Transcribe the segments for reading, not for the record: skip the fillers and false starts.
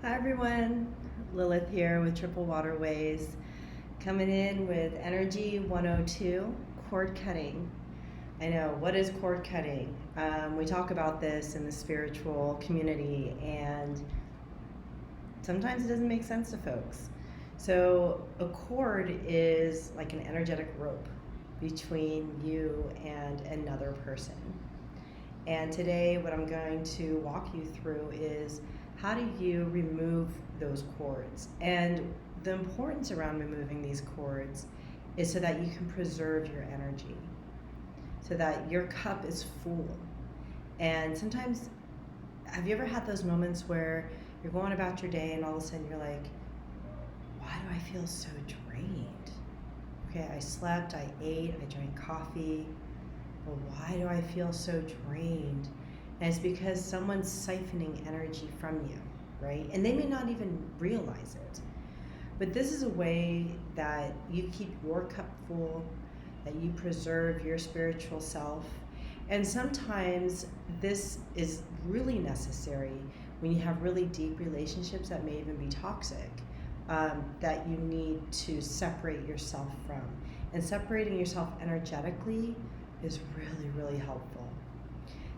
Hi everyone, Lilith here with Triple Waterways, coming in with Energy 102, cord cutting. I know, what is cord cutting? We talk about this in the spiritual community, and sometimes it doesn't make sense to folks. So, a cord is like an energetic rope between you and another person. And today, what I'm going to walk you through is how do you remove those cords? And the importance around removing these cords is so that you can preserve your energy, so that your cup is full. And sometimes, have you ever had those moments where you're going about your day and all of a sudden you're like, why do I feel so drained? Okay, I slept, I ate, I drank coffee, but why do I feel so drained? And it's because someone's siphoning energy from you, right? And they may not even realize it. But this is a way that you keep your cup full, that you preserve your spiritual self. And sometimes this is really necessary when you have really deep relationships that may even be toxic, that you need to separate yourself from. And separating yourself energetically is really, really helpful.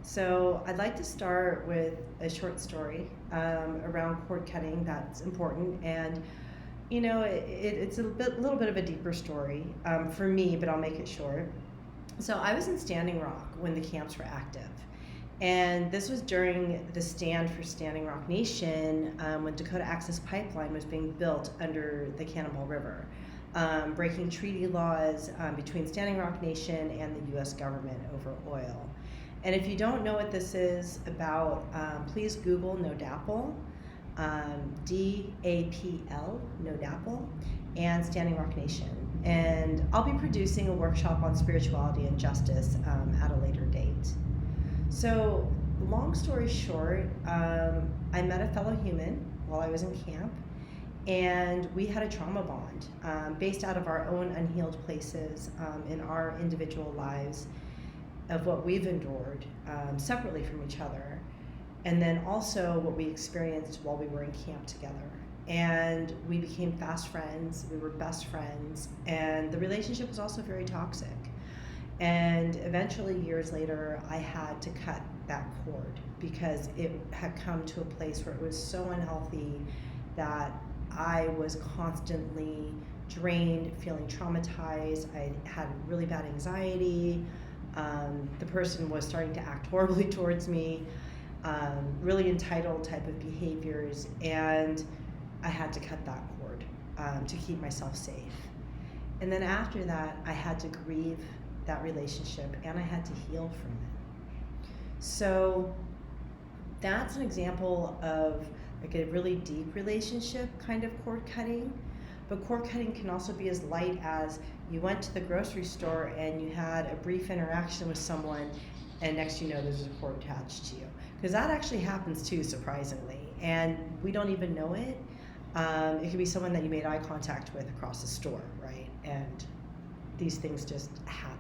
So I'd like to start with a short story around cord cutting that's important. And it's a little bit of a deeper story for me, but I'll make it short. So I was in Standing Rock when the camps were active. And this was during the stand for Standing Rock Nation when Dakota Access Pipeline was being built under the Cannonball River, breaking treaty laws between Standing Rock Nation and the U.S. government over oil. And if you don't know what this is about, please Google No DAPL, DAPL, No DAPL, and Standing Rock Nation. And I'll be producing a workshop on spirituality and justice at a later date. So, long story short, I met a fellow human while I was in camp, and we had a trauma bond based out of our own unhealed places in our individual lives of what we've endured separately from each other, and then also what we experienced while we were in camp together. And we became fast friends, we were best friends, and the relationship was also very toxic. And eventually, years later, I had to cut that cord because it had come to a place where it was so unhealthy that I was constantly drained, feeling traumatized. I had really bad anxiety. The person was starting to act horribly towards me, really entitled type of behaviors, and I had to cut that cord to keep myself safe. And then after that, I had to grieve that relationship and I had to heal from it. So that's an example of like a really deep relationship kind of cord cutting. But cord cutting can also be as light as you went to the grocery store and you had a brief interaction with someone, and next you know there's a cord attached to you. Because that actually happens too, surprisingly, and we don't even know it. It could be someone that you made eye contact with across the store, right? And these things just happen.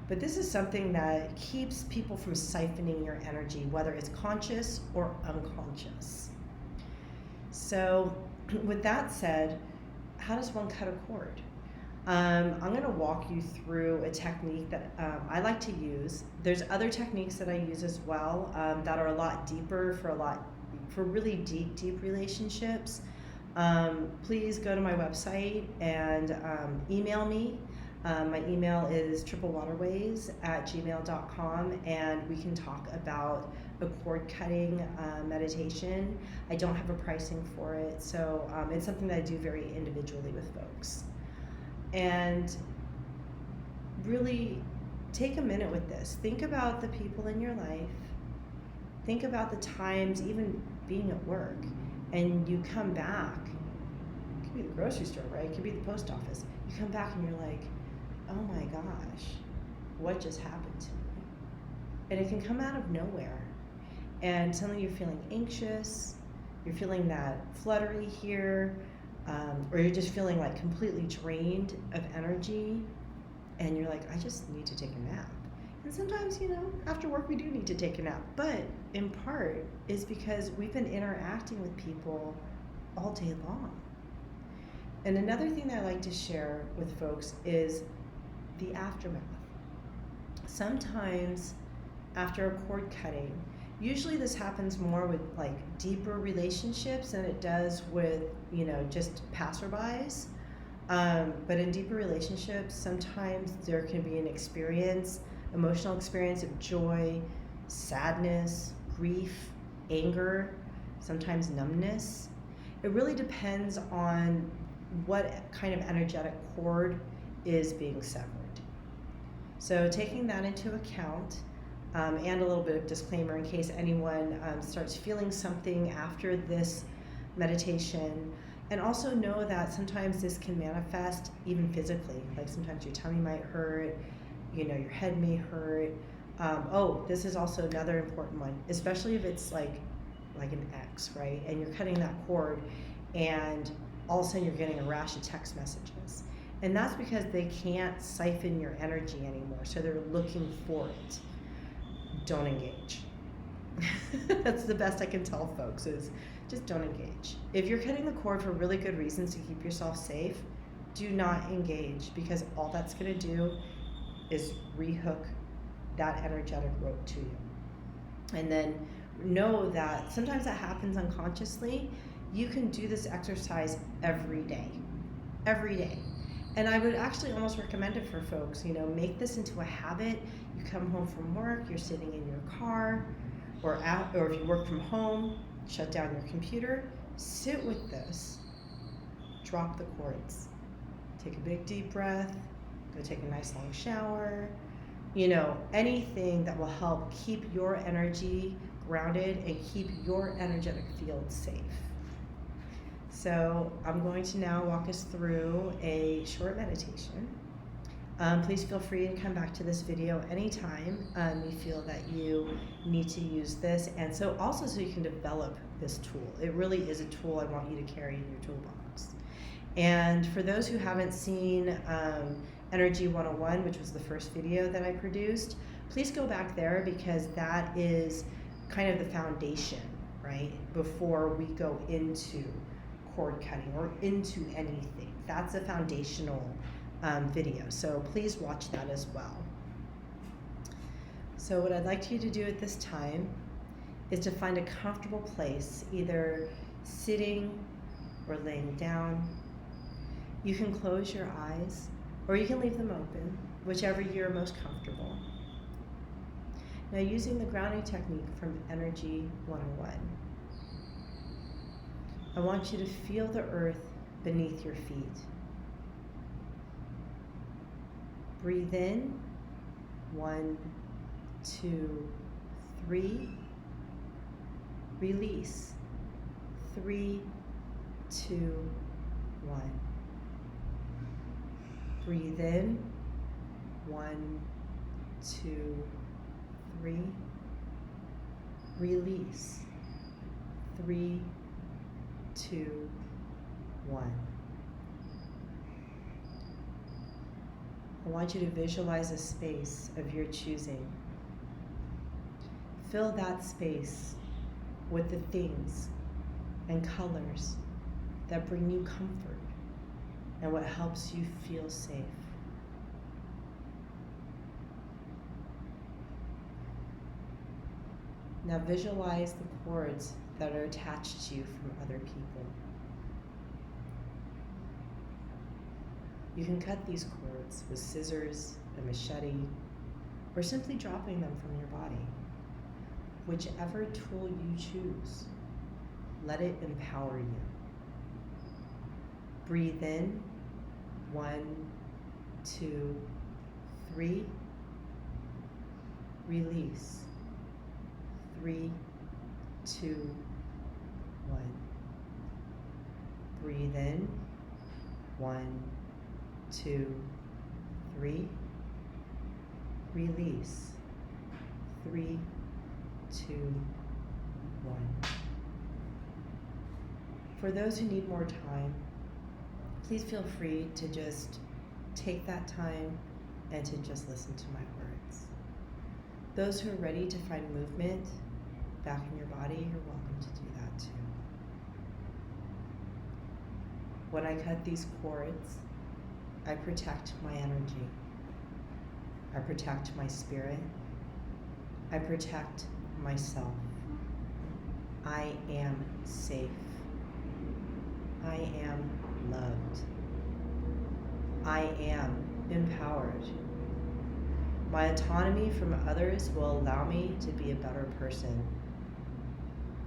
But this is something that keeps people from siphoning your energy, whether it's conscious or unconscious. So, with that said, how does one cut a cord? I'm going to walk you through a technique that I like to use. There's other techniques that I use as well that are a lot deeper for really deep relationships. Please go to my website and email me. My email is triplewaterways@gmail.com, and we can talk about a cord cutting meditation. I don't have a pricing for it, so it's something that I do very individually with folks. And really take a minute with this. Think about the people in your life. Think about the times, even being at work, and you come back. It could be the grocery store, right? It could be the post office. You come back and you're like, oh my gosh, what just happened to me? And it can come out of nowhere. And suddenly you're feeling anxious, you're feeling that fluttery here, or you're just feeling like completely drained of energy, and you're like, I just need to take a nap. And sometimes, after work we do need to take a nap, but in part is because we've been interacting with people all day long. And another thing that I like to share with folks is the aftermath. Sometimes after a cord cutting, usually this happens more with like deeper relationships than it does with, just passerbys. But in deeper relationships, sometimes there can be an emotional experience of joy, sadness, grief, anger, sometimes numbness. It really depends on what kind of energetic cord is being severed. So taking that into account, and a little bit of disclaimer in case anyone starts feeling something after this meditation. And also know that sometimes this can manifest even physically. Like sometimes your tummy might hurt, your head may hurt. This is also another important one, especially if it's like an ex, right? And you're cutting that cord and all of a sudden you're getting a rash of text messages. And that's because they can't siphon your energy anymore. So they're looking for it. Don't engage. That's the best I can tell folks is just don't engage. If you're cutting the cord for really good reasons to keep yourself safe, do not engage, because all that's going to do is rehook that energetic rope to you. And then know that sometimes that happens unconsciously. You can do this exercise every day. And I would actually almost recommend it for folks, make this into a habit. You come home from work, you're sitting in your car, or if you work from home, shut down your computer, sit with this, drop the cords, take a big deep breath, go take a nice long shower, anything that will help keep your energy grounded and keep your energetic field safe. So I'm going to now walk us through a short meditation. Please feel free to come back to this video anytime you feel that you need to use this, and so you can develop this tool. It really is a tool I want you to carry in your toolbox. And for those who haven't seen Energy 101, which was the first video that I produced, please go back there, because that is kind of the foundation, right, before we go into cord cutting or into anything. That's a foundational video, so please watch that as well. So what I'd like you to do at this time is to find a comfortable place, either sitting or laying down. You can close your eyes or you can leave them open, whichever you're most comfortable. Now, using the grounding technique from Energy 101, I want you to feel the earth beneath your feet. Breathe in, 1, 2, 3. Release, 3, 2, 1. Breathe in, 1, 2, 3. Release, 3, 2, 1. I want you to visualize a space of your choosing. Fill that space with the things and colors that bring you comfort and what helps you feel safe. Now visualize the cords that are attached to you from other people. You can cut these cords with scissors, a machete, or simply dropping them from your body. Whichever tool you choose, let it empower you. Breathe in, 1, 2, 3. Release, 3, 2, 1. Breathe in, 1, 2, 3. Release, 3, 2, 1. For those who need more time, please feel free to just take that time and to just listen to my words. Those who are ready to find movement, back in your body, you're welcome to do that too. When I cut these cords, I protect my energy. I protect my spirit. I protect myself. I am safe. I am loved. I am empowered. My autonomy from others will allow me to be a better person.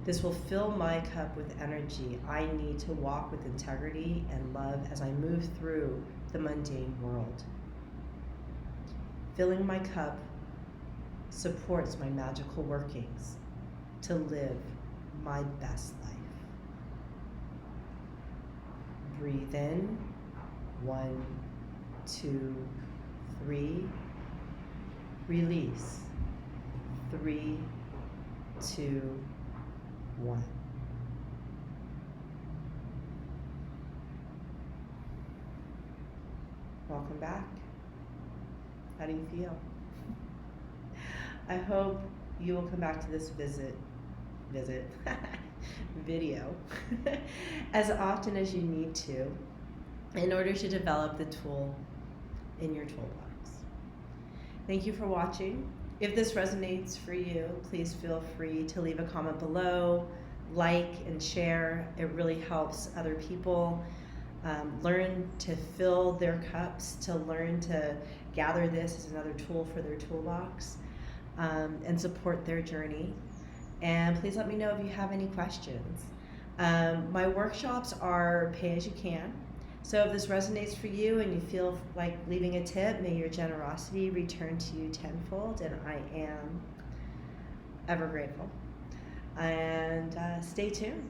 This will fill my cup with energy I need to walk with integrity and love as I move through the mundane world. Filling my cup supports my magical workings to live my best life. Breathe in, 1, 2, 3. Release, 3, 2, 1. Welcome back. How do you feel? I hope you will come back to this video as often as you need to in order to develop the tool in your toolbox. Thank you for watching. If this resonates for you, please feel free to leave a comment below, like and share. It really helps other people learn to fill their cups, to learn to gather this as another tool for their toolbox, and support their journey. And please let me know if you have any questions. My workshops are pay as you can. So if this resonates for you and you feel like leaving a tip, may your generosity return to you tenfold, and I am ever grateful. And stay tuned.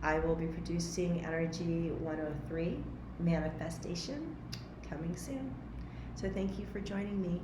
I will be producing Energy 103 Manifestation coming soon. So thank you for joining me.